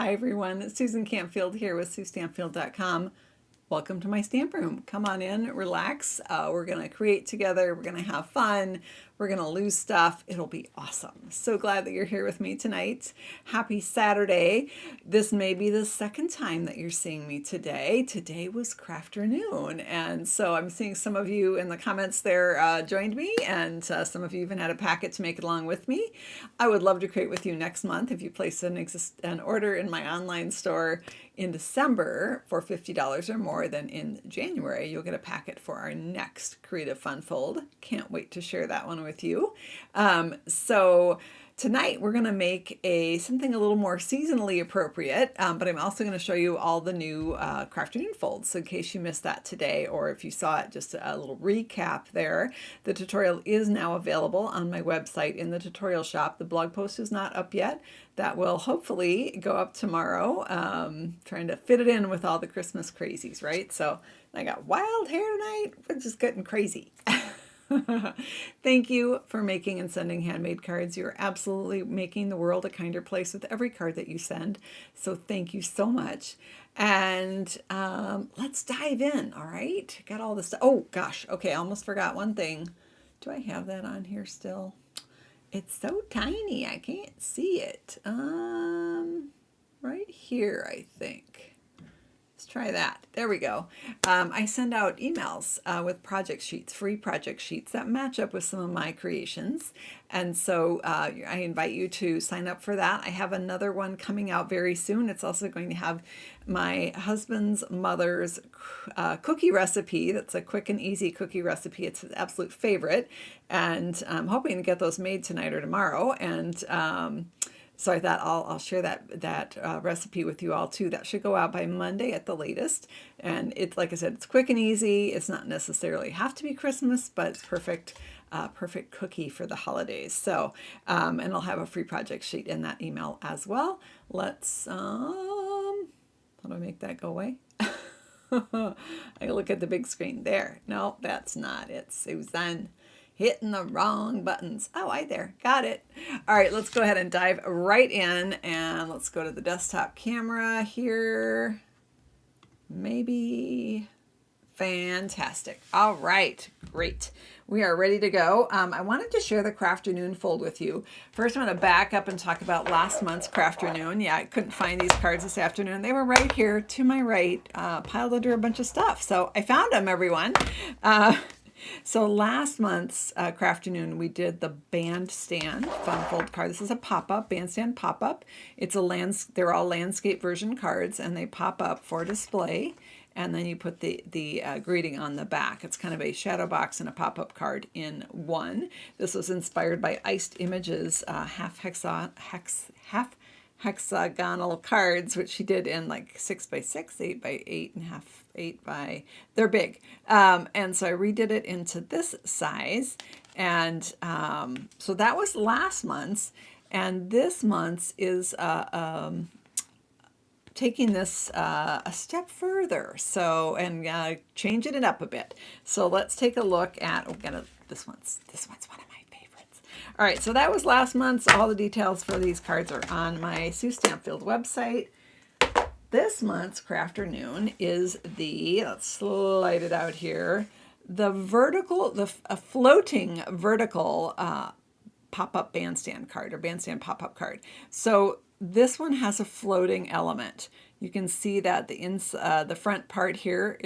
Hi everyone, Susan Campfield here with SueStampfield.com. Welcome to my stamp room. Come on in, relax. We're going to create together. We're going to have fun. We're going to lose stuff. It'll be awesome. So glad that you're here with me tonight. Happy Saturday. This may be the second time that you're seeing me today. Today was Crafternoon. And so I'm seeing some of you in the comments there joined me, and some of you even had a packet to make it along with me. I would love to create with you next month if you place an order in my online store in December for $50 or more. Then in January, you'll get a packet for our next Creative Fun Fold. Can't wait to share that one with you. So tonight we're going to make something a little more seasonally appropriate, but I'm also going to show you all the new Crafternoon folds. So in case you missed that today, or if you saw it, just a little recap there. The tutorial is now available on my website in the tutorial shop. The blog post is not up yet. That will hopefully go up tomorrow. Trying to fit it in with all the Christmas crazies, right? So I got wild hair tonight. We're just getting crazy. Thank you for making and sending handmade cards. You're absolutely making the world a kinder place with every card that you send. So thank you so much. And let's dive in, all right? Got all this stuff. Oh, gosh. Okay, I almost forgot one thing. Do I have that on here still? It's so tiny, I can't see it. Right here, I think. Let's try that. There we go. I send out emails with project sheets, free project sheets that match up with some of my creations. And so I invite you to sign up for that. I have another one coming out very soon. It's also going to have my husband's mother's cookie recipe. That's a quick and easy cookie recipe. It's his absolute favorite. And I'm hoping to get those made tonight or tomorrow. And so I thought I'll share that recipe with you all too. That should go out by Monday at the latest. And it's, like I said, it's quick and easy. It's not necessarily have to be Christmas, but it's perfect cookie for the holidays. So, and I'll have a free project sheet in that email as well. Let's, how do I make that go away? I look at the big screen there. No, that's not it, Susan. Hitting the wrong buttons. Oh, hi there. Got it. All right, let's go ahead and dive right in, and let's go to the desktop camera here. Maybe. Fantastic. All right, great. We are ready to go. I wanted to share the Crafternoon fold with you. First, I'm going to back up and talk about last month's Crafternoon. Yeah, I couldn't find these cards this afternoon. They were right here to my right, piled under a bunch of stuff. So I found them, everyone. So last month's Crafternoon, we did the Bandstand Fun Fold card. This is a pop-up, Bandstand pop-up. They're all landscape version cards, and they pop up for display. And then you put the greeting on the back. It's kind of a shadow box and a pop-up card in one. This was inspired by Iced Images half hexagonal cards, which she did in like 6x6, 8x8 and half 8 by, they're big. And so I redid it into this size. And so that was last month's. And this month's is taking this a step further, so, and changing it up a bit. So let's take a look at, this one's one of my favorites. All right, so that was last month's. All the details for these cards are on my Sue Stampfield website. This month's Crafternoon is let's slide it out here, a floating vertical pop-up bandstand card, or bandstand pop-up card. So this one has a floating element. You can see that the front part here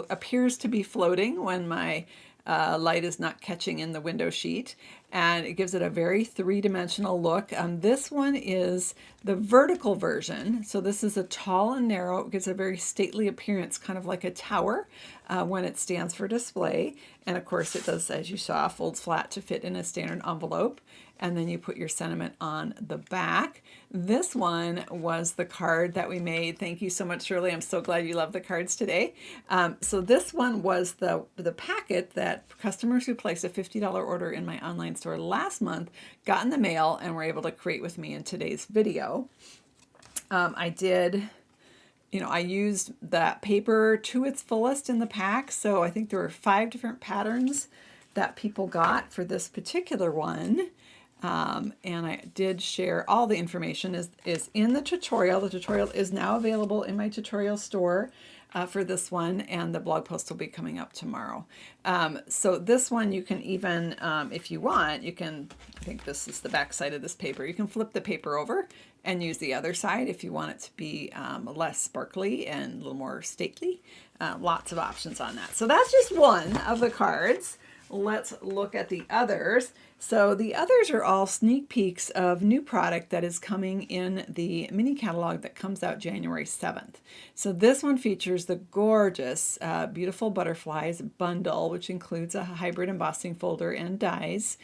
appears to be floating when my light is not catching in the window sheet, and it gives it a very three-dimensional look. This one is the vertical version, so this is a tall and narrow. It gives a very stately appearance, kind of like a tower when it stands for display. And of course it does, as you saw, folds flat to fit in a standard envelope. And then you put your sentiment on the back. This one was the card that we made. Thank you so much, Shirley. I'm so glad you love the cards today. So this one was the packet that customers who placed a $50 order in my online store last month got in the mail and were able to create with me in today's video. I used that paper to its fullest in the pack. So I think there were 5 different patterns that people got for this particular one. And I did share all the information is in the tutorial. The tutorial is now available in my tutorial store for this one, and the blog post will be coming up tomorrow. So this one you can even, if you want, you can, I think this is the back side of this paper, you can flip the paper over and use the other side if you want it to be less sparkly and a little more stately. Lots of options on that. So that's just one of the cards. Let's look at the others. So the others are all sneak peeks of new product that is coming in the mini catalog that comes out January 7th. So this one features the gorgeous Beautiful Butterflies bundle, which includes a hybrid embossing folder and dies.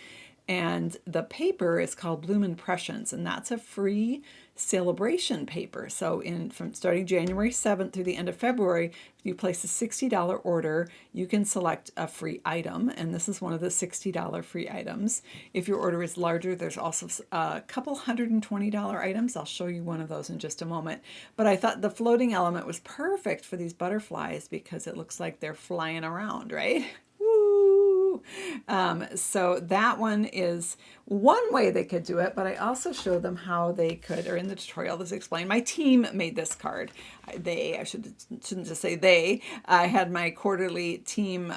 And the paper is called Bloom Impressions, and that's a free celebration paper. So from starting January 7th through the end of February, if you place a $60 order, you can select a free item, and this is one of the $60 free items. If your order is larger, there's also a couple $120 items. I'll show you one of those in just a moment. But I thought the floating element was perfect for these butterflies because it looks like they're flying around, right? So that one is one way they could do it, but I also showed them how they could, or in the tutorial this explained, my team made this card. I shouldn't just say they. I had my quarterly team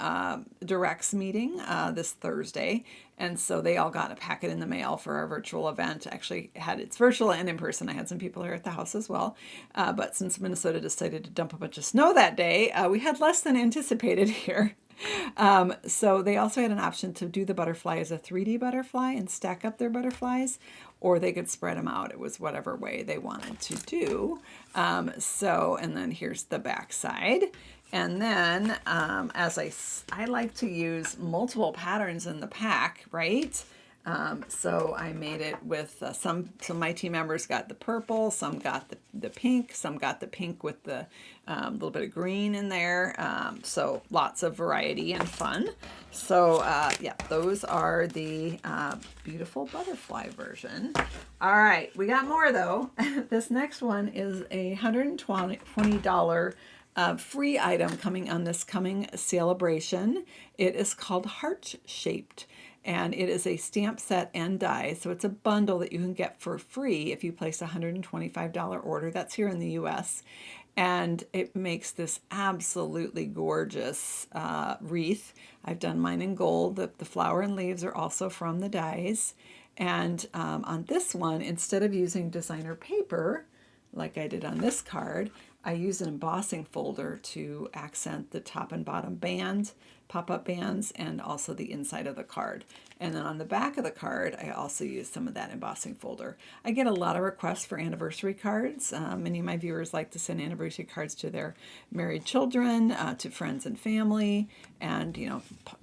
directs meeting this Thursday, and so they all got a packet in the mail for our virtual event. Actually had it's virtual and in person. I had some people here at the house as well. But since Minnesota decided to dump a bunch of snow that day, we had less than anticipated here. So they also had an option to do the butterfly as a 3D butterfly and stack up their butterflies, or they could spread them out. It was whatever way they wanted to do. And then here's the back side. And then as I like to use multiple patterns in the pack, right? So I made it with some of my team members got the purple, some got the pink, some got the pink with the little bit of green in there. So lots of variety and fun. So yeah, those are the Beautiful Butterfly version. All right, we got more though. This next one is a $120 free item coming on this coming celebration. It is called Heart Shaped. And it is a stamp set and die. So it's a bundle that you can get for free if you place a $125 order. That's here in the US. And it makes this absolutely gorgeous wreath. I've done mine in gold. The flower and leaves are also from the dies. And on this one, instead of using designer paper, like I did on this card, I use an embossing folder to accent the top and bottom band, pop-up bands, and also the inside of the card. And then on the back of the card, I also use some of that embossing folder. I get a lot of requests for anniversary cards. Many of my viewers like to send anniversary cards to their married children, to friends and family, and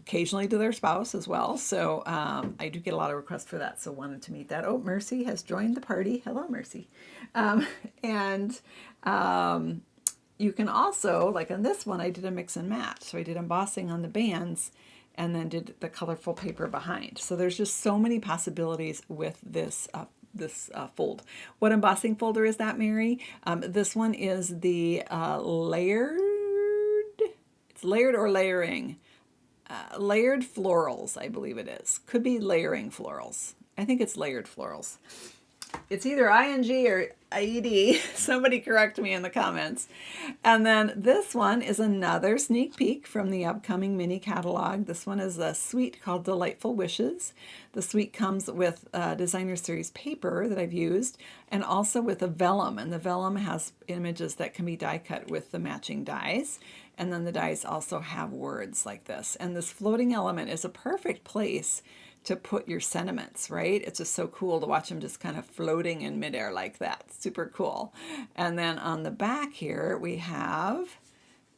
occasionally to their spouse as well. So I do get a lot of requests for that, so wanted to meet that. Oh, Mercy has joined the party. Hello, Mercy. You can also, like on this one, I did a mix and match. So I did embossing on the bands and then did the colorful paper behind. So there's just so many possibilities with this fold. What embossing folder is that, Mary? This one is the layered, it's layered or layering. Layered florals, I believe it is. Could be layering florals. I think it's layered florals. It's either ING or IED. Somebody correct me in the comments. And then this one is another sneak peek from the upcoming mini catalog. This one is a suite called Delightful Wishes. The suite comes with Designer Series paper that I've used, and also with a vellum. And the vellum has images that can be die cut with the matching dies. And then the dies also have words like this. And this floating element is a perfect place to put your sentiments, right? It's just so cool to watch them just kind of floating in midair like that. Super cool. And then on the back here, we have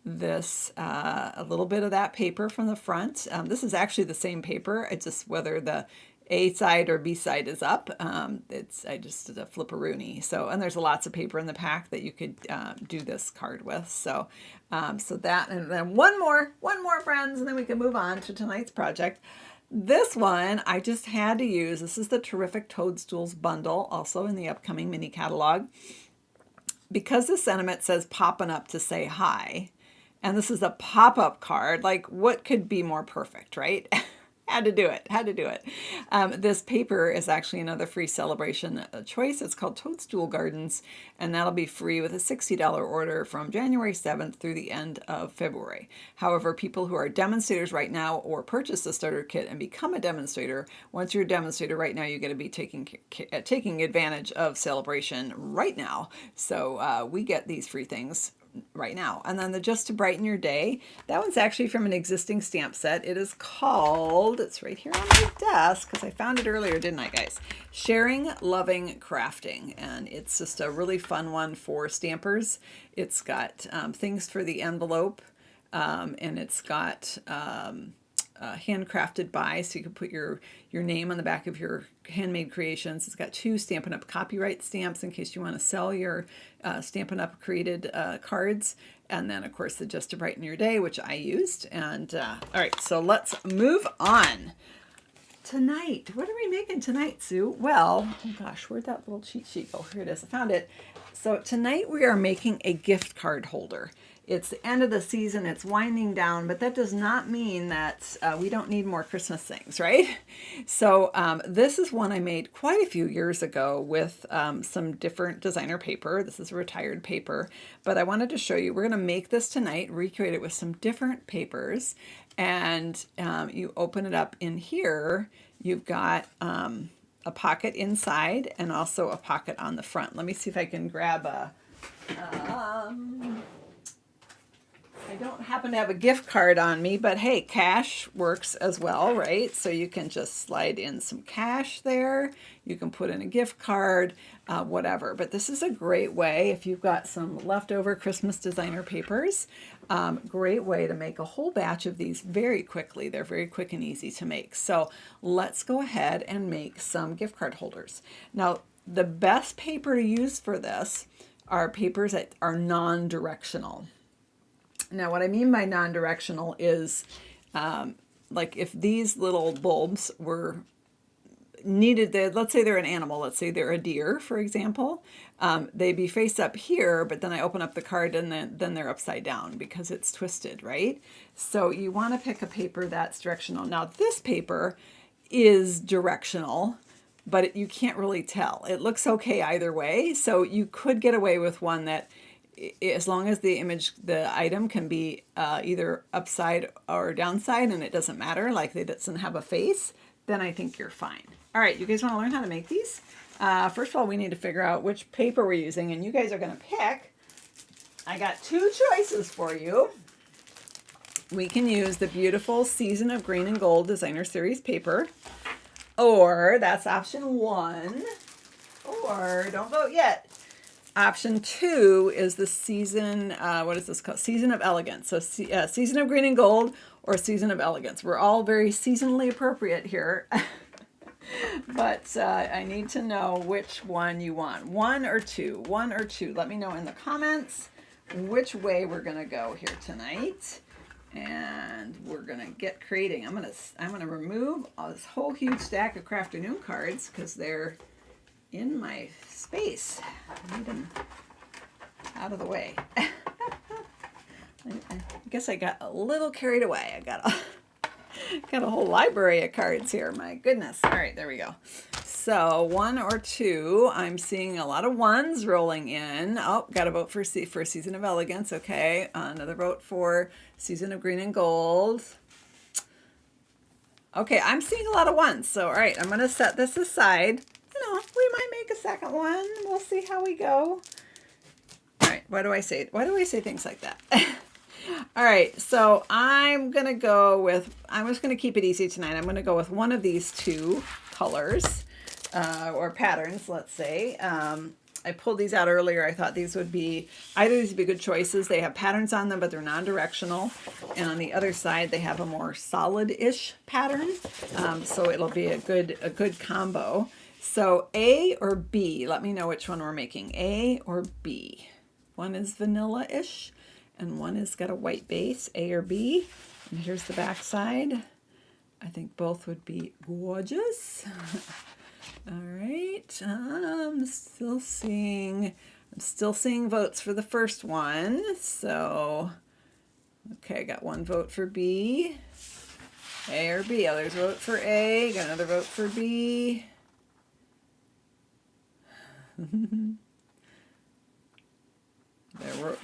this, a little bit of that paper from the front. This is actually the same paper. It's just whether the A side or B side is up. I just did a flipperoonie. So, and there's lots of paper in the pack that you could do this card with. So, so that, and then one more friends, and then we can move on to tonight's project. This one I just had to use. This is the Terrific Toadstools bundle, also in the upcoming mini catalog. Because the sentiment says popping up to say hi, and this is a pop-up card, like what could be more perfect, right? Had to do it. Had to do it. This paper is actually another free celebration choice. It's called Toadstool Gardens, and that'll be free with a $60 order from January 7th through the end of February. However, people who are demonstrators right now or purchase the starter kit and become a demonstrator, once you're a demonstrator right now, you're going to be taking advantage of celebration right now. So we get these free things right now. And then the Just to Brighten Your Day, that one's actually from an existing stamp set. It is called, it's right here on my desk because I found it earlier, didn't I, guys? Sharing, Loving, Crafting. And it's just a really fun one for stampers. It's got things for the envelope, and it's got handcrafted by, so you can put your name on the back of your handmade creations. It's got 2 Stampin' Up! Copyright stamps in case you want to sell your Stampin' Up! Created cards. And then, of course, the Just to Brighten Your Day, which I used. And all right, so let's move on. Tonight, what are we making tonight, Sue? Well, oh gosh, where'd that little cheat sheet go? Here it is. I found it. So tonight we are making a gift card holder. It's the end of the season, it's winding down, but that does not mean that we don't need more Christmas things, right? So this is one I made quite a few years ago with some different designer paper. This is a retired paper, but I wanted to show you, we're gonna make this tonight, recreate it with some different papers, and you open it up in here, you've got a pocket inside and also a pocket on the front. Let me see if I can grab a, I don't happen to have a gift card on me, but hey, cash works as well, right? So you can just slide in some cash there. You can put in a gift card, whatever. But this is a great way if you've got some leftover Christmas designer papers. Great way to make a whole batch of these very quickly. They're very quick and easy to make. So let's go ahead and make some gift card holders. Now, the best paper to use for this are papers that are non-directional. Now, what I mean by non-directional is like if these little bulbs were needed, let's say they're an animal, let's say they're a deer, for example, they'd be face up here, but then I open up the card and then they're upside down because it's twisted, right? So you want to pick a paper that's directional. Now, this paper is directional, but you can't really tell. It looks okay either way, so you could get away with one that, as long as the image, the item can be either upside or downside and it doesn't matter, like it doesn't have a face, then I think you're fine. All right, you guys want to learn how to make these? First of all, we need to figure out which paper we're using, and you guys are going to pick. I got 2 choices for you. We can use the beautiful Season of Green and Gold Designer Series paper, or that's option 1, or don't vote yet. Option 2 is the season, what is this called? Season of Elegance. So Season of Green and Gold or Season of Elegance. We're all very seasonally appropriate here. But I need to know which one you want. 1 or 2. 1 or 2. Let me know in the comments which way we're going to go here tonight. And we're going to get creating. I'm going to remove this whole huge stack of Crafternoon cards because they're in my space. I need them out of the way. I guess I got a little carried away. I got a whole library of cards here. My goodness. All right, there we go. So 1 or 2. I'm seeing a lot of 1s rolling in. Oh, got a vote for Season of Elegance. Okay, another vote for Season of Green and Gold. Okay, I'm seeing a lot of 1s. So all right, I'm going to set this aside. We might make a second one. We'll see how we go. All right, why do I say things like that? All right, so I'm just going to keep it easy tonight. I'm going to go with one of these 2 colors or patterns, let's say. I pulled these out earlier. I thought these would be good choices. They have patterns on them, but they're non-directional. And on the other side, they have a more solid-ish pattern. So it'll be a good combo. So A or B, let me know which one we're making, A or B. One is vanilla-ish, and one has got a white base, A or B. And here's the back side. I think both would be gorgeous. All right, I'm still seeing votes for the first one. So, okay, I got 1 vote for B. A or B? Others vote for A. Got another vote for B.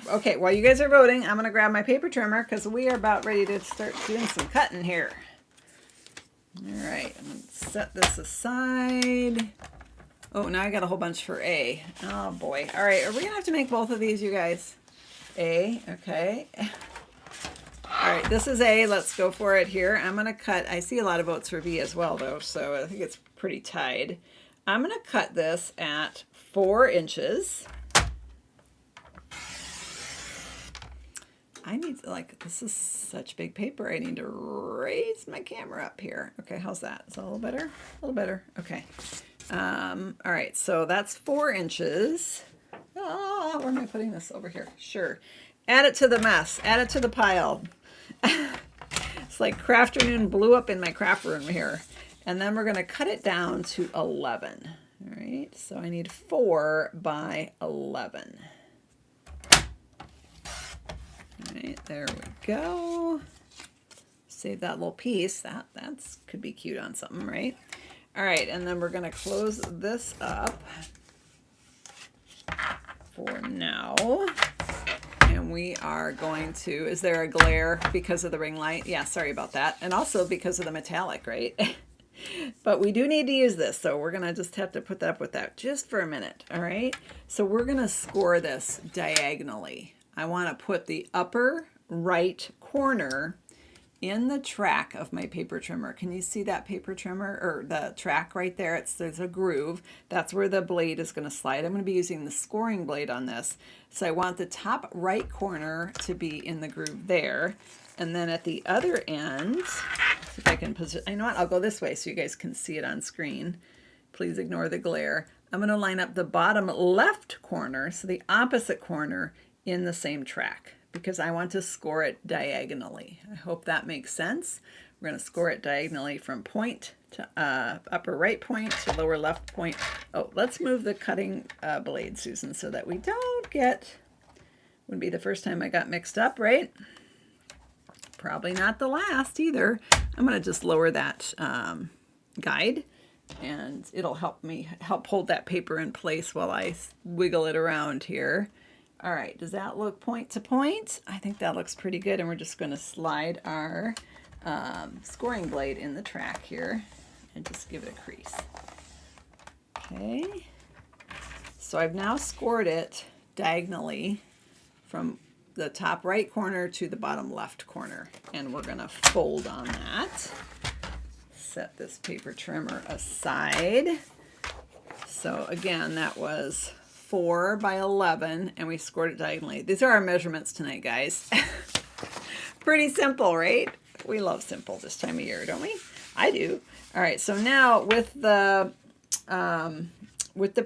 Okay, while you guys are voting, I'm going to grab my paper trimmer because we are about ready to start doing some cutting here. All right, I'm going to set this aside. Oh, now I got a whole bunch for A. Oh, boy. All right, are we going to have to make both of these, you guys? A, okay. All right, this is A. Let's go for it here. I'm going to cut. I see a lot of votes for B as well, though, so I think it's pretty tied. I'm going to cut this at 4 inches. I need, like, this is such big paper. I need to raise my camera up here. Okay, how's that? Is that a little better? A little better. Okay. All right, so that's 4 inches. Oh, where am I putting this? Over here. Sure. Add it to the mess. Add it to the pile. It's like Crafternoon blew up in my craft room here. And then we're going to cut it down to 11. All right, so I need 4 by 11. All right, there we go. Save that little piece. That's could be cute on something, right? All right, and then we're going to close this up for now. And we are going to, is there a glare because of the ring light? Yeah, sorry about that. And also because of the metallic, right? But we do need to use this, so we're going to just have to put up with that just for a minute, all right? So we're going to score this diagonally. I want to put the upper right corner in the track of my paper trimmer. Can you see that paper trimmer, or the track right there? There's a groove. That's where the blade is going to slide. I'm going to be using the scoring blade on this. So I want the top right corner to be in the groove there. And then at the other end, if I can position, you know what, I'll go this way so you guys can see it on screen. Please ignore the glare. I'm going to line up the bottom left corner, so the opposite corner, in the same track, because I want to score it diagonally. I hope that makes sense. We're going to score it diagonally from point to upper right point to lower left point. Oh, let's move the cutting blade, Susan, so that we don't get, wouldn't be the first time I got mixed up, right? Probably not the last either. I'm going to just lower that guide, and it'll help me hold that paper in place while I wiggle it around here. All right, does that look point to point? I think that looks pretty good, and we're just going to slide our scoring blade in the track here and just give it a crease. Okay, so I've now scored it diagonally from the top right corner to the bottom left corner, and we're going to fold on that. Set this paper trimmer aside. So again, that was 4 by 11, and we scored it diagonally. These are our measurements tonight, guys. Pretty simple, right? We love simple this time of year, don't we? I do. All right, so now with the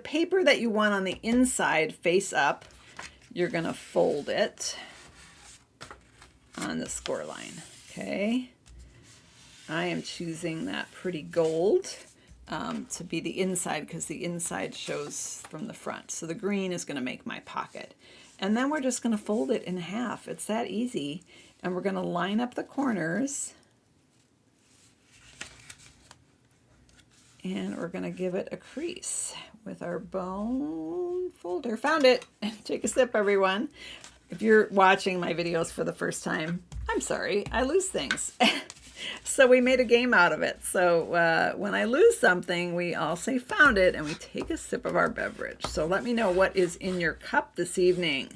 paper that you want on the inside face up, you're going to fold it on the score line. Okay. I am choosing that pretty gold to be the inside, because the inside shows from the front. So the green is going to make my pocket. And then we're just going to fold it in half. It's that easy. And we're going to line up the corners. And we're going to give it a crease with our bone folder. Found it. Take a sip, everyone. If you're watching my videos for the first time, I'm sorry, I lose things. So we made a game out of it. So when I lose something, we all say found it, and we take a sip of our beverage. So let me know what is in your cup this evening.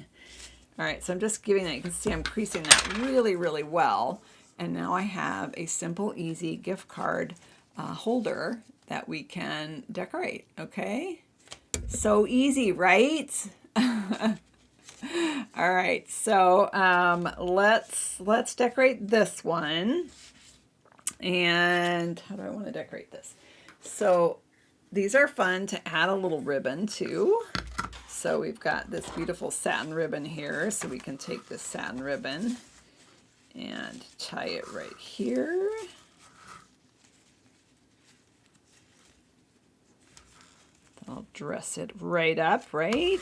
All right, so I'm just giving that. You can see I'm creasing that really, really well. And now I have a simple, easy gift card holder that we can decorate, okay? So easy, right? All right, so let's decorate this one. And how do I want to decorate this? So these are fun to add a little ribbon to. So we've got this beautiful satin ribbon here. So we can take this satin ribbon and tie it right here. I'll dress it right up, right?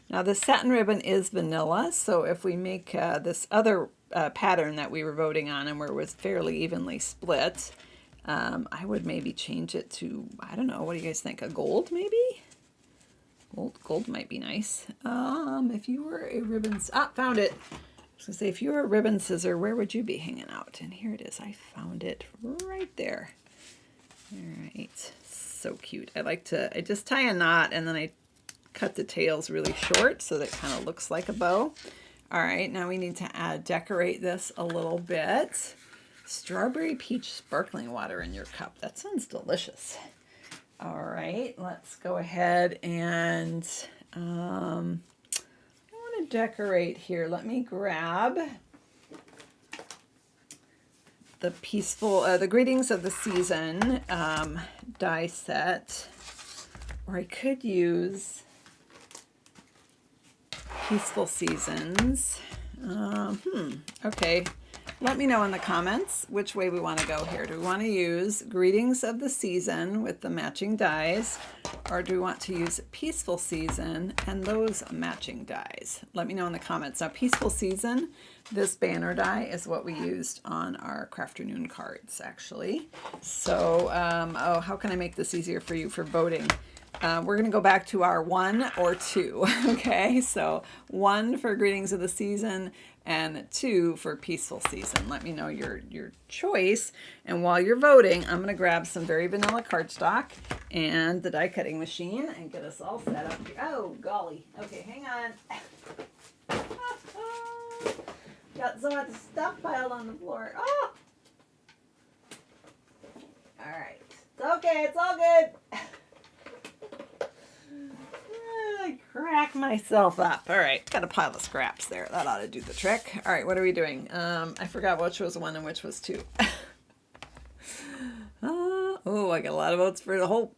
Now the satin ribbon is vanilla, so if we make this other pattern that we were voting on and where it was fairly evenly split. I would maybe change it to, I don't know, what do you guys think? A gold maybe? Gold might be nice. If you were a ribbons, found it. I was gonna say, if you were a ribbon scissor, where would you be hanging out? And here it is. I found it right there. All right, so cute. I just tie a knot and then I cut the tails really short so that it kind of looks like a bow. All right, now we need to decorate this a little bit. Strawberry peach sparkling water in your cup. That sounds delicious. All right, let's go ahead and I want to decorate here. Let me grab the the Greetings of the Season die set, or I could use Peaceful Seasons. Okay. Let me know in the comments which way we want to go here. Do we want to use Greetings of the Season with the matching dies, or do we want to use Peaceful Season and those matching dies? Let me know in the comments. Now, Peaceful Season, this banner die is what we used on our Crafternoon cards, actually. So, how can I make this easier for you for voting? We're going to go back to our 1 or 2, okay? So 1 for Greetings of the Season and 2 for Peaceful Season. Let me know your choice. And while you're voting, I'm going to grab some Very Vanilla cardstock and the die cutting machine and get us all set up here. Oh, golly. Okay, hang on. Got so much stuff piled on the floor. Oh! All right. It's okay. It's all good. I crack myself up. All right, got a pile of scraps there. That ought to do the trick. All right, what are we doing? I forgot which was 1 and which was 2. Oh, I got a lot of votes for the whole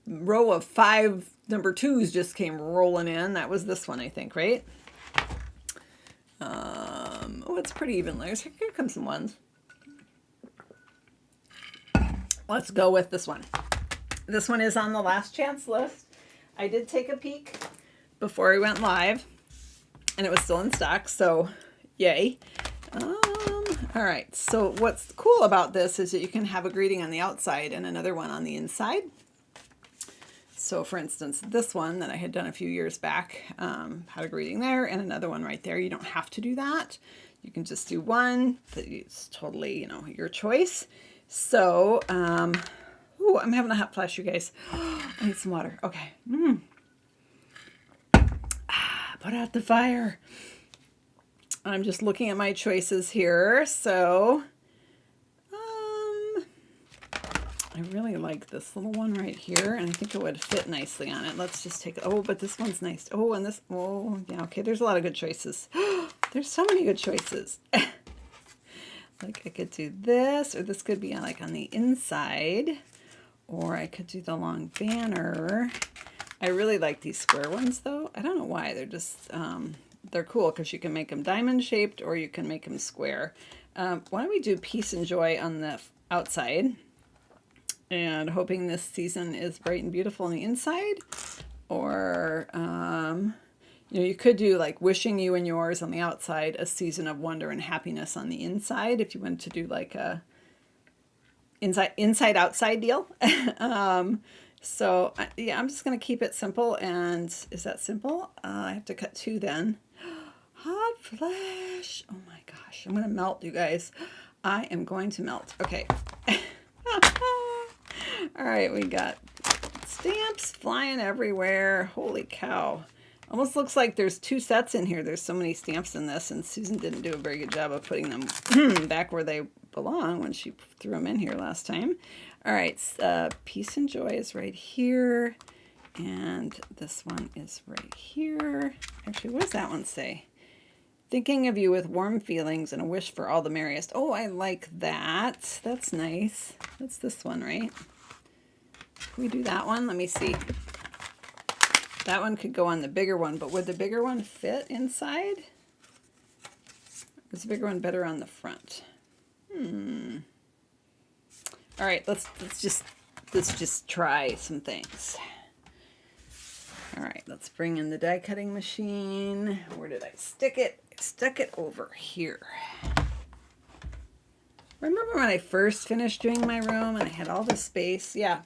row of 5 number 2s just came rolling in. That was this one, I think, right? Oh, it's pretty even. Here comes some 1s. Let's go with this one. This one is on the last chance list. I did take a peek before we went live, and it was still in stock, so yay. All right, so what's cool about this is that you can have a greeting on the outside and another one on the inside. So for instance, this one that I had done a few years back had a greeting there and another one right there. You don't have to do that. You can just do one. It's totally, your choice. So, ooh, I'm having a hot flash, you guys. I need some water. Okay. Put out the fire. I'm just looking at my choices here. So, I really like this little one right here, and I think it would fit nicely on it. Let's just take, but this one's nice. Oh, and this, yeah, okay, there's a lot of good choices. There's so many good choices. Like I could do this, or this could be like on the inside, or I could do the long banner. I really like these square ones though. I don't know why, they're just, they're cool because you can make them diamond shaped or you can make them square. Why don't we do Peace and Joy on the outside, and hoping this season is bright and beautiful on the inside, or you could do like wishing you and yours on the outside, a season of wonder and happiness on the inside, if you wanted to do like a inside outside deal. So yeah, I'm just going to keep it simple. And is that simple? I have to cut 2 then. Hot flash. Oh my gosh. I'm going to melt, you guys. I am going to melt. Okay. All right. We got stamps flying everywhere. Holy cow. Almost looks like there's 2 sets in here. There's so many stamps in this, and Susan didn't do a very good job of putting them back where they belong when she threw them in here last time. All right, Peace and Joy is right here, and this one is right here. Actually, what does that one say? Thinking of you with warm feelings and a wish for all the merriest. Oh, I like that. That's nice. That's this one, right? Can we do that one? Let me see. That one could go on the bigger one, but would the bigger one fit inside? Is the bigger one better on the front? All right, let's just try some things. All right, let's bring in the die cutting machine. Where did I stick it? I stuck it over here. Remember when I first finished doing my room and I had all this space? Yeah.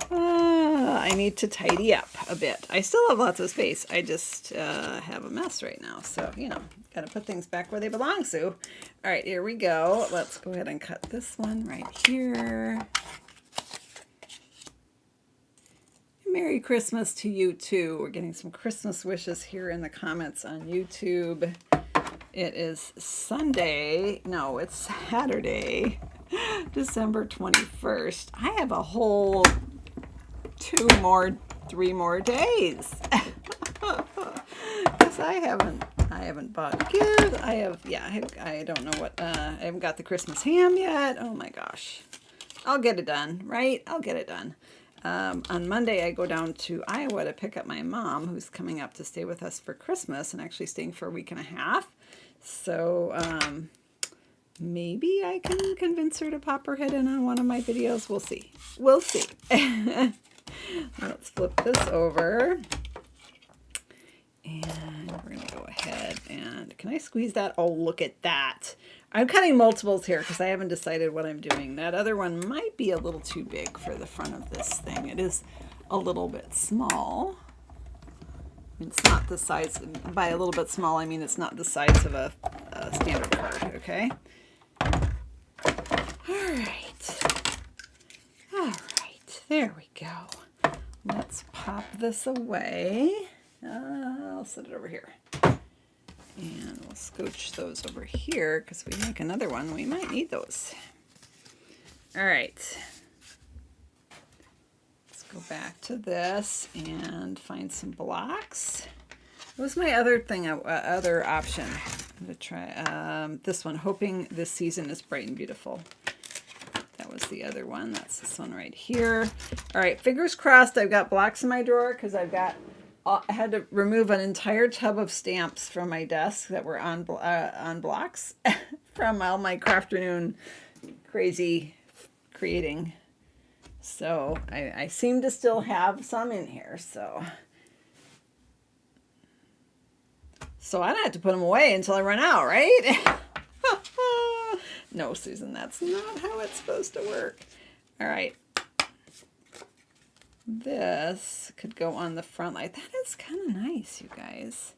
I need to tidy up a bit. I still have lots of space. I just have a mess right now. So, you know, got to put things back where they belong, Sue. All right, here we go. Let's go ahead and cut this one right here. Merry Christmas to you too. We're getting some Christmas wishes here in the comments on YouTube. It is Sunday. No, it's Saturday, December 21st. I have a whole 3 more days. Because I haven't bought gifts. I don't know what, I haven't got the Christmas ham yet. Oh my gosh. I'll get it done, right? I'll get it done. On Monday, I go down to Iowa to pick up my mom, who's coming up to stay with us for Christmas and actually staying for a week and a half. So maybe I can convince her to pop her head in on one of my videos. We'll see. We'll see. Let's flip this over. And we're going to go ahead and, can I squeeze that? Oh, look at that. I'm cutting multiples here because I haven't decided what I'm doing. That other one might be a little too big for the front of this thing. It is a little bit small. It's not the size, by a little bit small, I mean it's not the size of a standard card, okay? All right, there we go. Let's pop this away. I'll set it over here. And we'll scooch those over here because we make another one. We might need those. All right. Let's go back to this and find some blocks. What was my other thing, other option? I'm going to try this one, Hoping This Season is Bright and Beautiful. That was the other one. That's this one right here. All right, fingers crossed I've got blocks in my drawer because I had to remove an entire tub of stamps from my desk that were on blocks from all my Crafternoon crazy creating. So I seem to still have some in here. So I don't have to put them away until I run out, right? No, Susan, that's not how it's supposed to work. All right. This could go on the front light. That is kind of nice, you guys.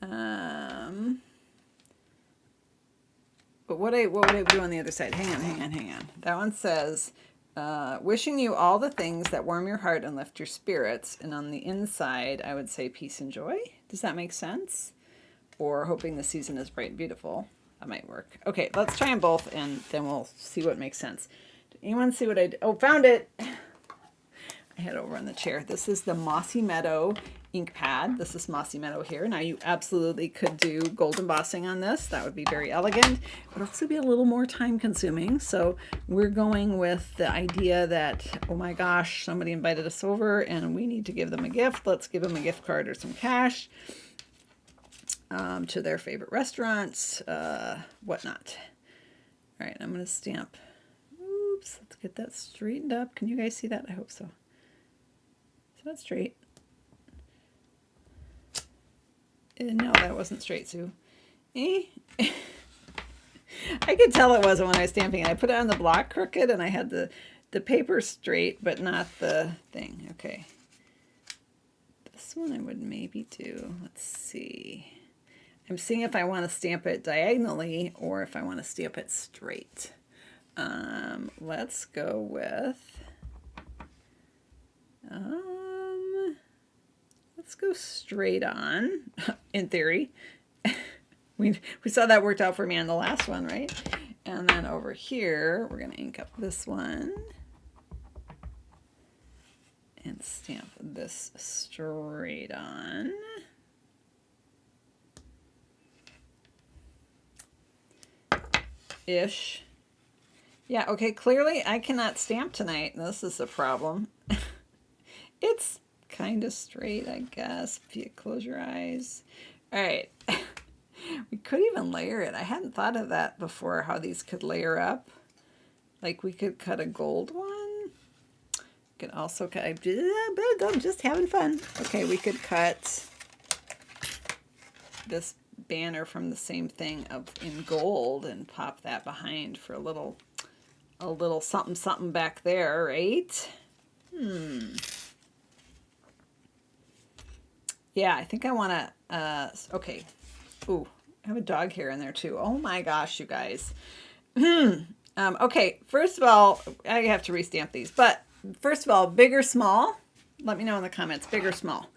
But what would I do on the other side? Hang on. That one says, wishing you all the things that warm your heart and lift your spirits. And on the inside, I would say peace and joy. Does that make sense? Or hoping the season is bright and beautiful. That might work. Okay, let's try them both, and then we'll see what makes sense. Did anyone see what I did? Oh, found it! I had it over on the chair. This is the Mossy Meadow ink pad. This is Mossy Meadow here. Now you absolutely could do gold embossing on this. That would be very elegant, but also be a little more time consuming. So we're going with the idea that, oh my gosh, somebody invited us over and we need to give them a gift. Let's give them a gift card or some cash to their favorite restaurants, whatnot. All right, I'm going to stamp. Oops, let's get that straightened up. Can you guys see that? I hope so. That's straight. No, that wasn't straight, Sue. I could tell it wasn't when I was stamping it. I put it on the block crooked and I had the paper straight, but not the thing. Okay. This one I would maybe do. Let's see. I'm seeing if I want to stamp it diagonally or if I want to stamp it straight. Let's go with... let's go straight on, in theory. we saw that worked out for me on the last one, right? And then over here, we're going to ink up this one and stamp this straight on. Ish. Yeah, okay, clearly I cannot stamp tonight. This is a problem. It's kind of straight, I guess, if you close your eyes. All right. We could even layer it. I hadn't thought of that before, how these could layer up. Like we could cut a gold one Could also cut, I'm just having fun. Okay, we could cut this banner from the same thing in gold and pop that behind for a little something something back there, right? Yeah, I think I want to, okay. Ooh, I have a dog hair in there too. Oh my gosh, you guys. Okay, first of all, I have to restamp these, but first of all, big or small? Let me know in the comments, big or small,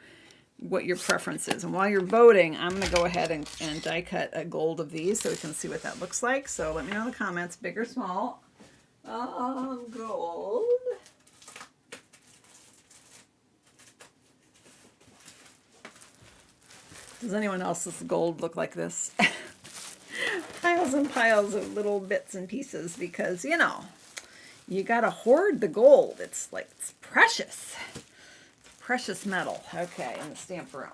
what your preference is. And while you're voting, I'm going to go ahead and die cut a gold of these so we can see what that looks like. So let me know in the comments, big or small. Gold. Does anyone else's gold look like this? Piles and piles of little bits and pieces because, you know, you got to hoard the gold. It's like, it's precious. It's precious metal. Okay, in the stamp room.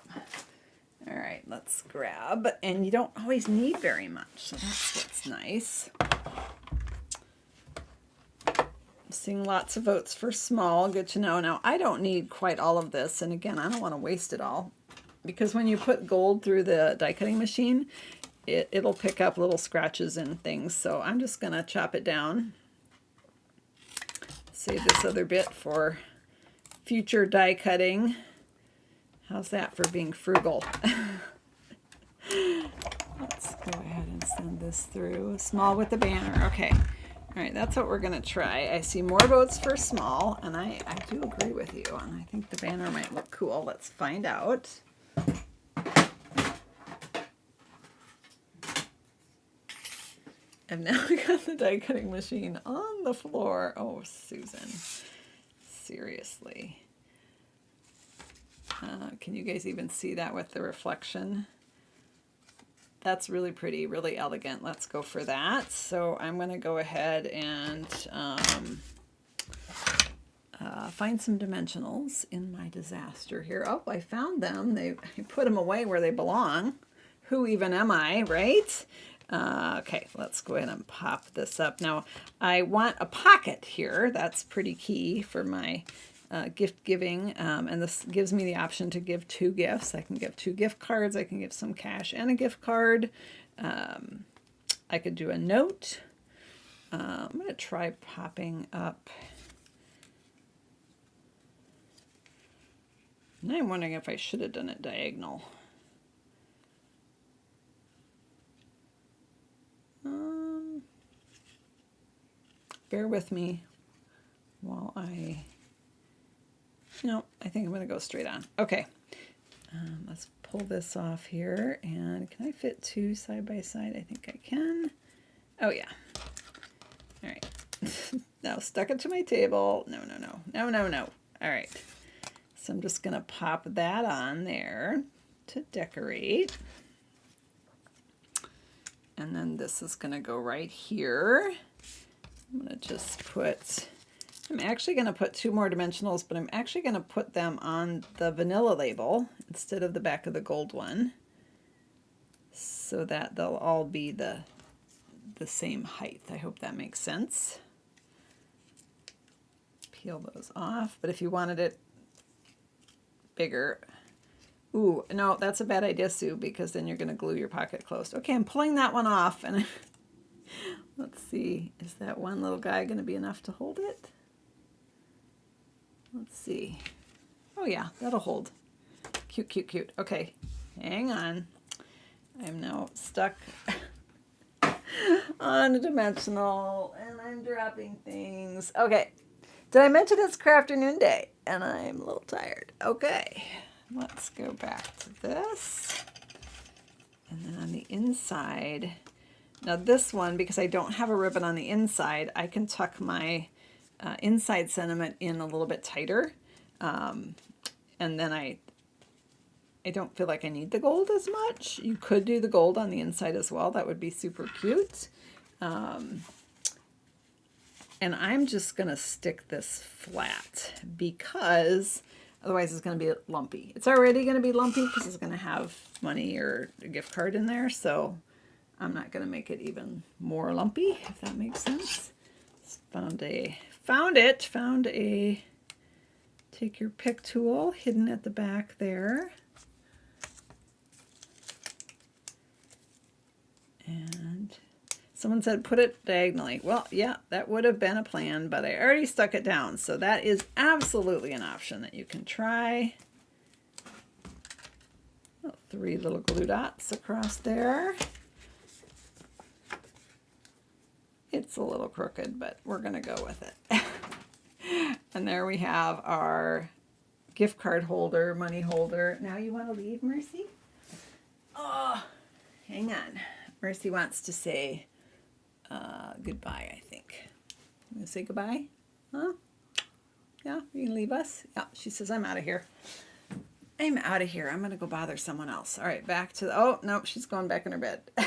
All right, let's grab. And you don't always need very much, so that's what's nice. Seeing lots of votes for small. Good to know. Now, I don't need quite all of this. And again, I don't want to waste it all. Because when you put gold through the die cutting machine, it'll pick up little scratches and things. So I'm just going to chop it down. Save this other bit for future die cutting. How's that for being frugal? Let's go ahead and send this through. Small with the banner. Okay. All right, that's what we're going to try. I see more votes for small, and I do agree with you. And I think the banner might look cool. Let's find out. And now we got the die cutting machine on the floor. Oh, Susan. Seriously. Can you guys even see that with the reflection? That's really pretty, really elegant. Let's go for that. So I'm going to go ahead and find some dimensionals in my disaster here. Oh, I found them. I put them away where they belong. Who even am I, right? Okay, let's go ahead and pop this up. Now, I want a pocket here. That's pretty key for my gift giving, and this gives me the option to give 2 gifts. I can give 2 gift cards. I can give some cash and a gift card. I could do a note. I'm going to try popping up. Now I'm wondering if I should have done it diagonal. Bear with me while no, I think I'm going to go straight on. Okay, let's pull this off here. And can I fit 2 side by side? I think I can. Oh, yeah. All right. Now stuck it to my table. No. All right. So I'm just going to pop that on there to decorate. And then this is going to go right here. I'm going to just put... I'm actually going to put 2 more dimensionals, but I'm actually going to put them on the vanilla label instead of the back of the gold one so that they'll all be the same height. I hope that makes sense. Peel those off, but if you wanted it bigger... Ooh, no, that's a bad idea, Sue, because then you're going to glue your pocket closed. Okay, I'm pulling that one off, and let's see, is that one little guy going to be enough to hold it? Let's see. Oh yeah, that'll hold. Cute, cute, cute. Okay, hang on. I'm now stuck on a dimensional, and I'm dropping things. Okay, did I mention it's Craft Afternoon Day? And I'm a little tired. Okay, let's go back to this. And then on the inside, now this one, because I don't have a ribbon on the inside, I can tuck my inside sentiment in a little bit tighter, and then I don't feel like I need the gold as much. You could do the gold on the inside as well. That would be super cute. And I'm just going to stick this flat because otherwise it's going to be lumpy. It's already going to be lumpy because it's going to have money or a gift card in there, so I'm not going to make it even more lumpy, if that makes sense. Found a Take your pick tool, hidden at the back there. And someone said put it diagonally. Well, yeah, that would have been a plan, but I already stuck it down. So that is absolutely an option that you can try. Oh, 3 little glue dots across there. It's a little crooked, but we're going to go with it. And there we have our gift card holder, money holder. Now you want to leave, Mercy? Oh, hang on. Mercy wants to say goodbye, I think. You want to say goodbye? Huh? Yeah, you can leave us? Yeah, she says, I'm out of here. I'm out of here. I'm going to go bother someone else. All right, back to the, oh, no, she's going back in her bed. Do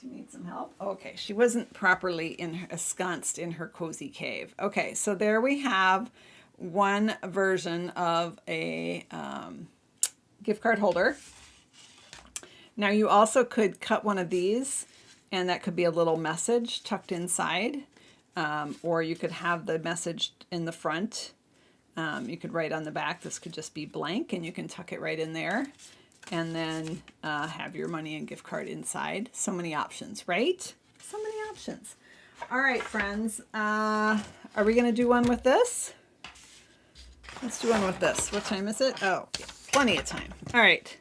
you need some help? Okay, she wasn't properly ensconced in her cozy cave. Okay, so there we have one version of a gift card holder. Now you also could cut one of these, and that could be a little message tucked inside, or you could have the message in the front. You could write on the back. This could just be blank, and you can tuck it right in there, and then have your money and gift card inside. So many options, right? So many options. All right, friends. Are we going to do one with this? Let's do one with this. What time is it? Oh, yeah, plenty of time. All right.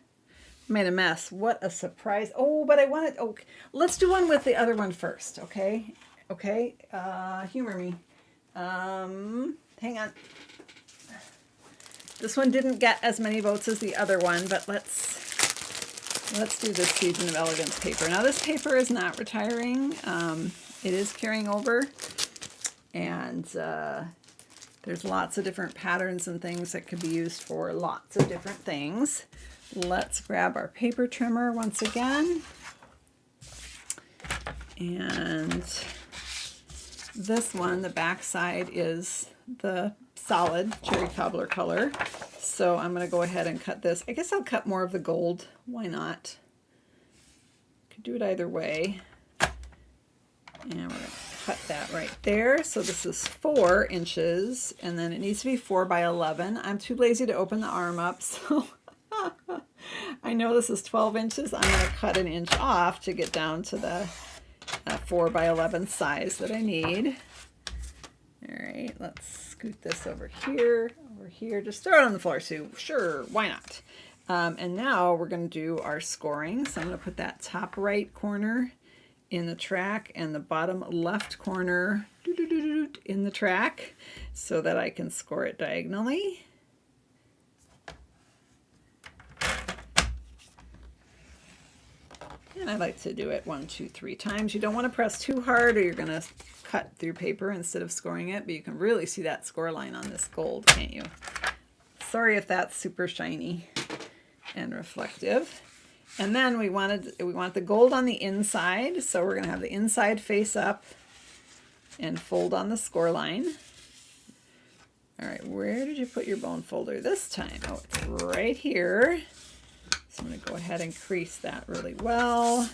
Made a mess. What a surprise. Oh, but I wanted, oh, let's do one with the other one first, okay? Okay, humor me. Hang on. This one didn't get as many votes as the other one, but let's do this Season of Elegance paper. Now this paper is not retiring. It is carrying over, and there's lots of different patterns and things that could be used for lots of different things. Let's grab our paper trimmer once again. And this one, the back side is the solid cherry cobbler color. So I'm going to go ahead and cut this. I guess I'll cut more of the gold. Why not? Could do it either way. And we're going to cut that right there. So this is 4 inches, and then it needs to be 4 by 11. I'm too lazy to open the arm up, so I know this is 12 inches. I'm going to cut an inch off to get down to the 4 by 11 size that I need. All right, let's scoot this over here, just throw it on the floor, Sue. Sure, why not? And now we're going to do our scoring. So I'm going to put that top right corner in the track and the bottom left corner in the track so that I can score it diagonally. And I like to do it 1, 2, 3 times. You don't want to press too hard or you're going to cut through paper instead of scoring it, but you can really see that score line on this gold, can't you? Sorry if that's super shiny and reflective. And then we want the gold on the inside, so we're going to have the inside face up and fold on the score line. All right, where did you put your bone folder this time? Oh, it's right here. So I'm going to go ahead and crease that really well.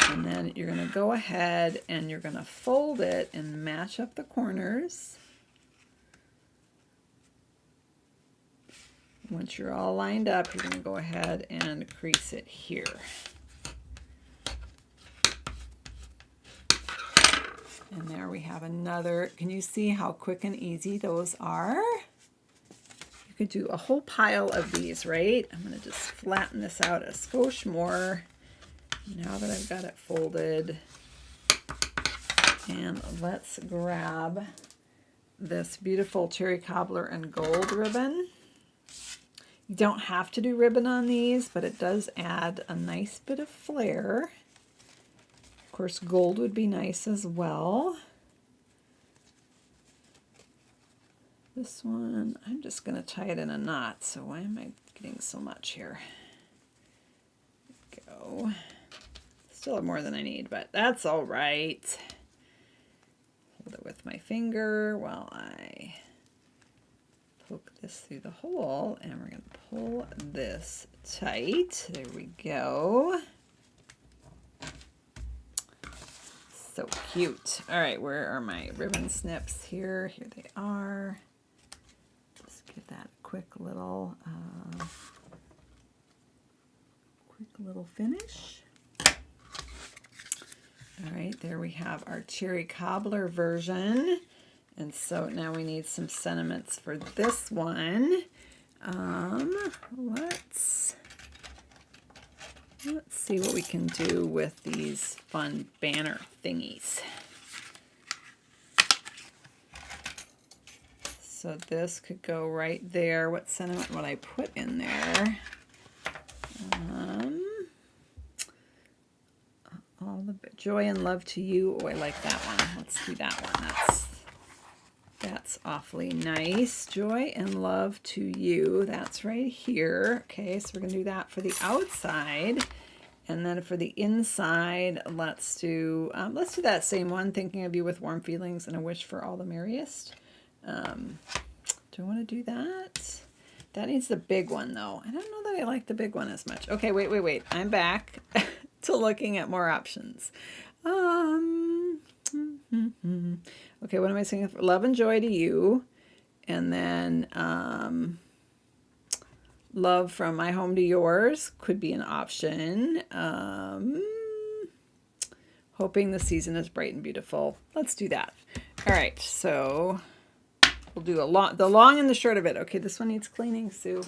And then you're going to go ahead and you're going to fold it and match up the corners. Once you're all lined up, you're going to go ahead and crease it here. And there we have another. Can you see how quick and easy those are? You could do a whole pile of these, right? I'm going to just flatten this out a skosh more now that I've got it folded. And let's grab this beautiful cherry cobbler and gold ribbon. You don't have to do ribbon on these, but it does add a nice bit of flair. Of course, gold would be nice as well. This one, I'm just going to tie it in a knot, so why am I getting so much here? There we go. Still have more than I need, but that's all right. Hold it with my finger while I poke this through the hole, and we're going to pull this tight. There we go. So cute. All right, where are my ribbon snips here? Here they are. Just give that a quick little finish. All right, there we have our cherry cobbler version. And so now we need some sentiments for this one. Let's see what we can do with these fun banner thingies. So this could go right there. What sentiment would I put in there? All the joy and love to you. Oh, I like that one. Let's do that one. That's awfully nice. Joy and love to you. That's right here. Okay, so we're going to do that for the outside. And then for the inside, let's do that same one, thinking of you with warm feelings and a wish for all the merriest. Do I want to do that? That needs the big one, though. I don't know that I like the big one as much. Okay, wait. I'm back to looking at more options. Okay, what am I saying? Love and joy to you. And then love from my home to yours could be an option. Hoping the season is bright and beautiful. Let's do that. All right, so we'll do the long and the short of it. Okay, this one needs cleaning, Sue.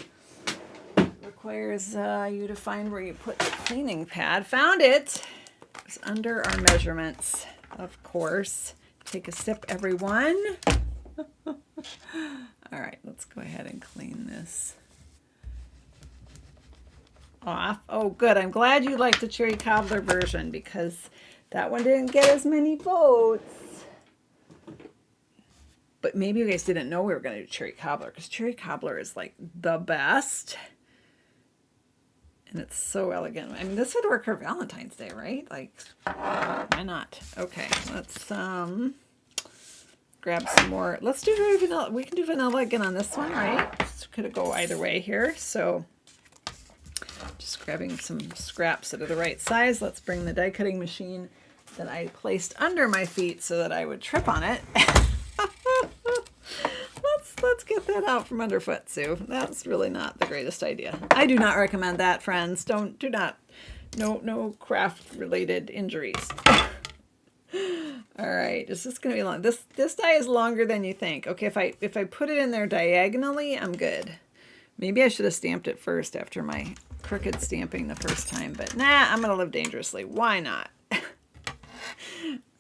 Requires you to find where you put the cleaning pad. Found it. It's under our measurements, of course. Take a sip, everyone. All right, let's go ahead and clean this off. Oh, good. I'm glad you like the cherry cobbler version because that one didn't get as many votes. But maybe you guys didn't know we were going to do cherry cobbler because cherry cobbler is like the best. And it's so elegant. I mean, this would work for Valentine's Day, right? Like, why not? Okay, let's grab some more. Let's do very vanilla. We can do vanilla again on this one, right? Could go either way here. So just grabbing some scraps that are the right size. Let's bring the die cutting machine that I placed under my feet so that I would trip on it. Let's get that out from underfoot, Sue. That's really not the greatest idea. I do not recommend that, friends. Do not. No craft related injuries. All right, is this going to be long? This die is longer than you think. Okay, if I put it in there diagonally, I'm good. Maybe I should have stamped it first after my crooked stamping the first time, but nah, I'm going to live dangerously. Why not? All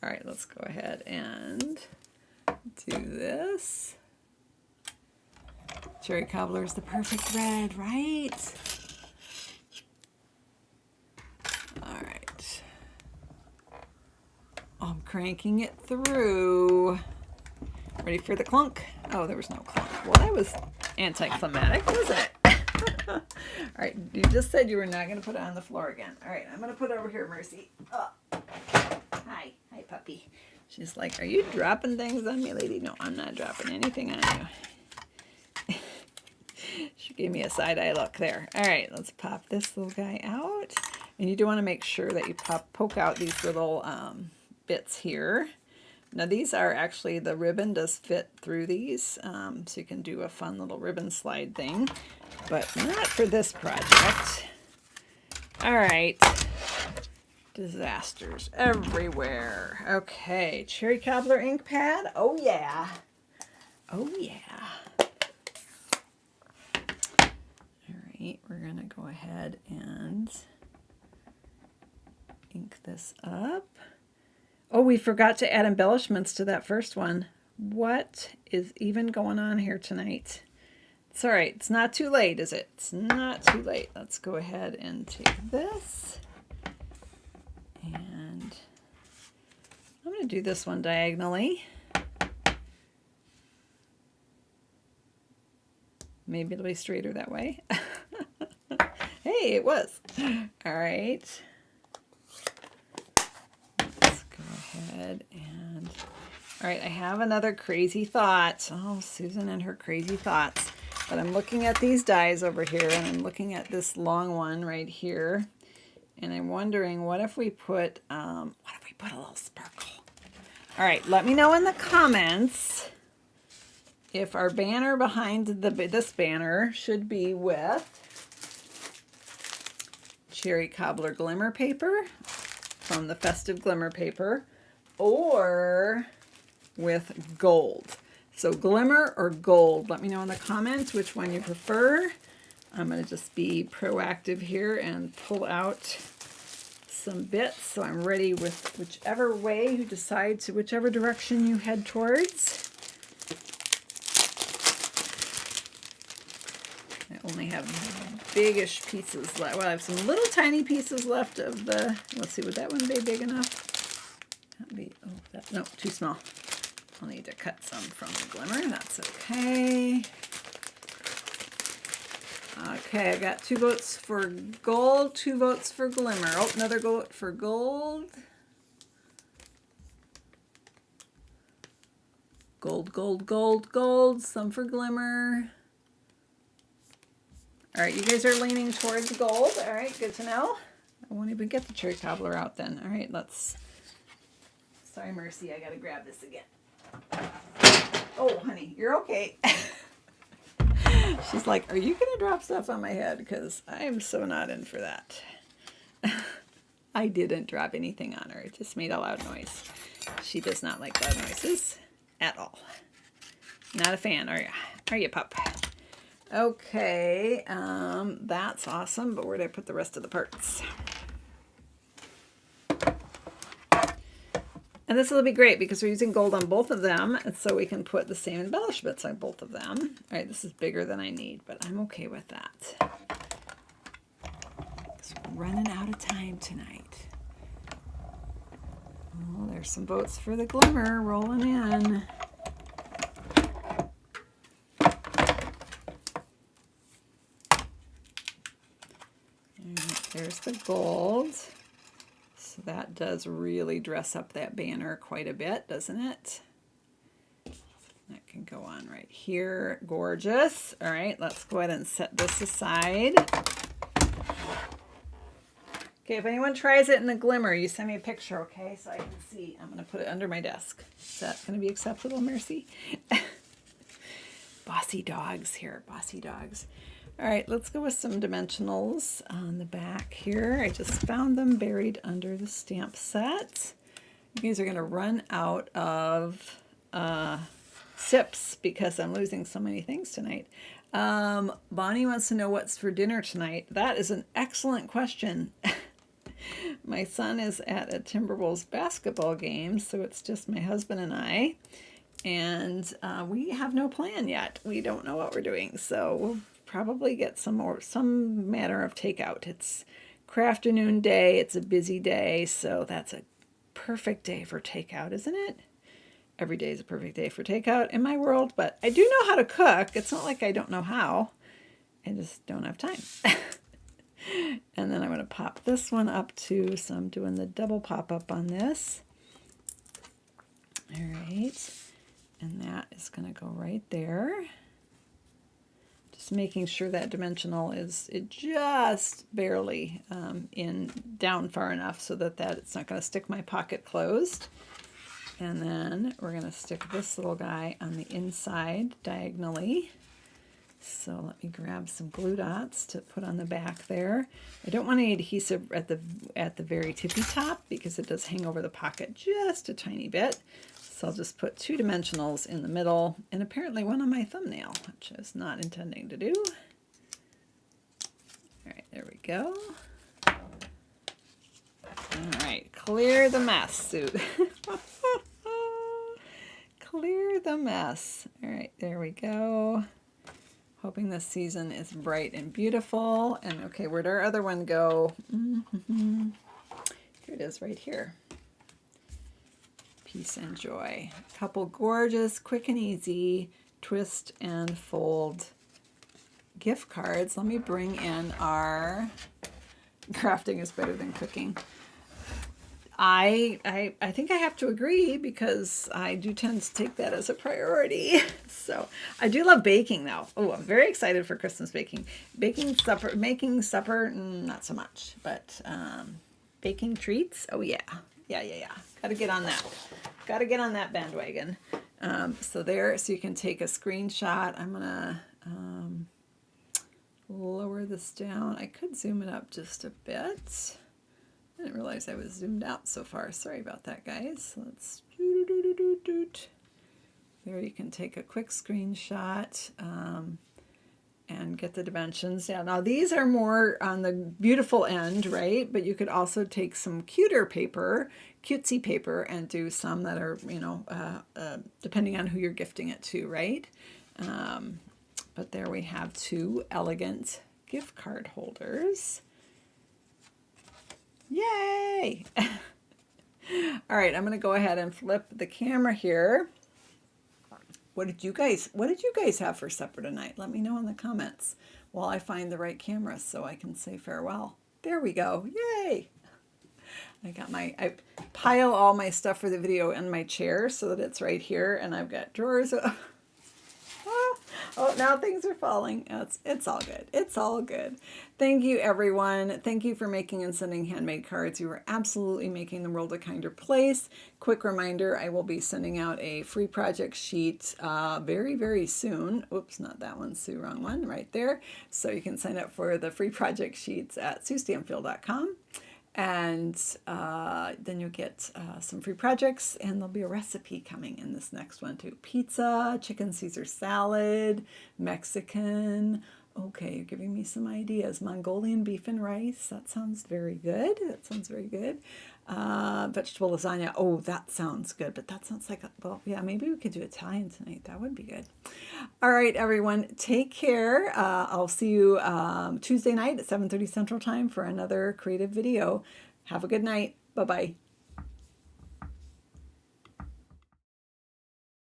right, let's go ahead and do this. Cherry cobbler is the perfect red, right? All right. I'm cranking it through. Ready for the clunk? Oh, there was no clunk. Well, that was anticlimactic, wasn't it? All right, you just said you were not going to put it on the floor again. All right, I'm going to put it over here, Mercy. Oh. Hi, puppy. She's like, are you dropping things on me, lady? No, I'm not dropping anything on you. She gave me a side-eye look there. All right, let's pop this little guy out. And you do want to make sure that you poke out these little bits here. Now these are actually, the ribbon does fit through these, so you can do a fun little ribbon slide thing, but not for this project. All right, disasters everywhere. Okay, cherry cobbler ink pad. Oh yeah. Oh yeah. We're going to go ahead and ink this up. Oh, we forgot to add embellishments to that first one. What is even going on here tonight? It's all right. It's not too late, is it? It's not too late. Let's go ahead and take this. And I'm going to do this one diagonally. Maybe it'll be straighter that way. Hey, it was. All right. Let's go ahead and... All right, I have another crazy thought. Oh, Susan and her crazy thoughts. But I'm looking at these dies over here, and I'm looking at this long one right here. And I'm wondering, what if we put put a little sparkle. All right, let me know in the comments if our banner behind this banner should be with cherry cobbler glimmer paper from the festive glimmer paper, or with gold. So glimmer or gold, let me know in the comments which one you prefer. I'm going to just be proactive here and pull out some bits so I'm ready with whichever way you decide to, whichever direction you head towards. I only have biggish pieces left. Well, I have some little tiny pieces left of the, let's see, would that one be big enough? That'd be, oh, that, no, too small. I'll need to cut some from the glimmer, that's okay. Okay, I got 2 votes for gold, 2 votes for glimmer. Oh, another vote for gold. Gold, gold, gold, gold. Some for glimmer. All right, you guys are leaning towards gold. All right, good to know. I won't even get the cherry cobbler out then. All right, let's... Sorry, Mercy, I got to grab this again. Oh, honey, you're okay. She's like, are you going to drop stuff on my head? Because I am so not in for that. I didn't drop anything on her. It just made a loud noise. She does not like loud noises at all. Not a fan, are you? Are you, pup? Okay, that's awesome. But where did I put the rest of the parts? And this will be great because we're using gold on both of them, and so we can put the same embellishments on both of them. All right, this is bigger than I need, but I'm okay with that. So we're running out of time tonight. Oh, there's some votes for the glimmer rolling in. And there's the gold. So that does really dress up that banner quite a bit, doesn't it? That can go on right here. Gorgeous. All right, let's go ahead and set this aside. Okay, if anyone tries it in the glimmer, you send me a picture, okay, so I can see. I'm going to put it under my desk. Is that going to be acceptable, Mercy? Bossy dogs here, bossy dogs. All right, let's go with some dimensionals on the back here. I just found them buried under the stamp set. You guys are going to run out of sips because I'm losing so many things tonight. Bonnie wants to know what's for dinner tonight. That is an excellent question. My son is at a Timberwolves basketball game, so it's just my husband and I. And we have no plan yet. We don't know what we're doing, so we'll probably get some manner of takeout. It's crafternoon day. It's a busy day, so that's a perfect day for takeout, isn't it? Every day is a perfect day for takeout in my world, but I do know how to cook. It's not like I don't know how. I just don't have time. And then I'm going to pop this one up too, so I'm doing the double pop up on this. All right, and that is going to go right there. Just making sure that dimensional is just barely down far enough so that it's not going to stick my pocket closed. And then we're going to stick this little guy on the inside diagonally. So let me grab some glue dots to put on the back there. I don't want any adhesive at the very tippy top because it does hang over the pocket just a tiny bit. So I'll just put 2 dimensionals in the middle and apparently one on my thumbnail, which I was not intending to do. All right, there we go. All right, clear the mess, Sue. Clear the mess. All right, there we go. Hoping this season is bright and beautiful. And okay, where'd our other one go? Here it is right here. Peace and joy. A couple gorgeous, quick and easy twist and fold gift cards. Let me bring in our crafting is better than cooking. I think I have to agree because I do tend to take that as a priority. So I do love baking though. Oh, I'm very excited for Christmas baking. Making supper, not so much, but baking treats. Oh yeah. Yeah. Got to get on that. Got to get on that bandwagon. So you can take a screenshot. I'm gonna lower this down. I could zoom it up just a bit. I didn't realize I was zoomed out so far. Sorry about that, guys. Let's there. You can take a quick screenshot and get the dimensions. Yeah, now these are more on the beautiful end, right? But you could also take some cutesy paper, and do some that are, depending on who you're gifting it to, right? But there we have 2 elegant gift card holders. Yay! All right, I'm going to go ahead and flip the camera here. What did you guys have for supper tonight? Let me know in the comments while I find the right camera so I can say farewell. There we go. Yay! I pile all my stuff for the video in my chair so that it's right here, and I've got drawers. Oh, now things are falling. It's all good. It's all good. Thank you, everyone. Thank you for making and sending handmade cards. You are absolutely making the world a kinder place. Quick reminder, I will be sending out a free project sheet very, very soon. Oops, not that one, Sue, wrong one, right there. So you can sign up for the free project sheets at SueStampfield.com. And then you'll get some free projects, and there'll be a recipe coming in this next one too. Pizza, chicken Caesar salad, Mexican. Okay, you're giving me some ideas. Mongolian beef and rice. That sounds very good. Vegetable lasagna. Oh, that sounds good. But that sounds like, well, yeah, maybe we could do Italian tonight. That would be good. All right, everyone, take care. I'll see you Tuesday night at 7:30 Central Time for another creative video. Have a good night. Bye-bye.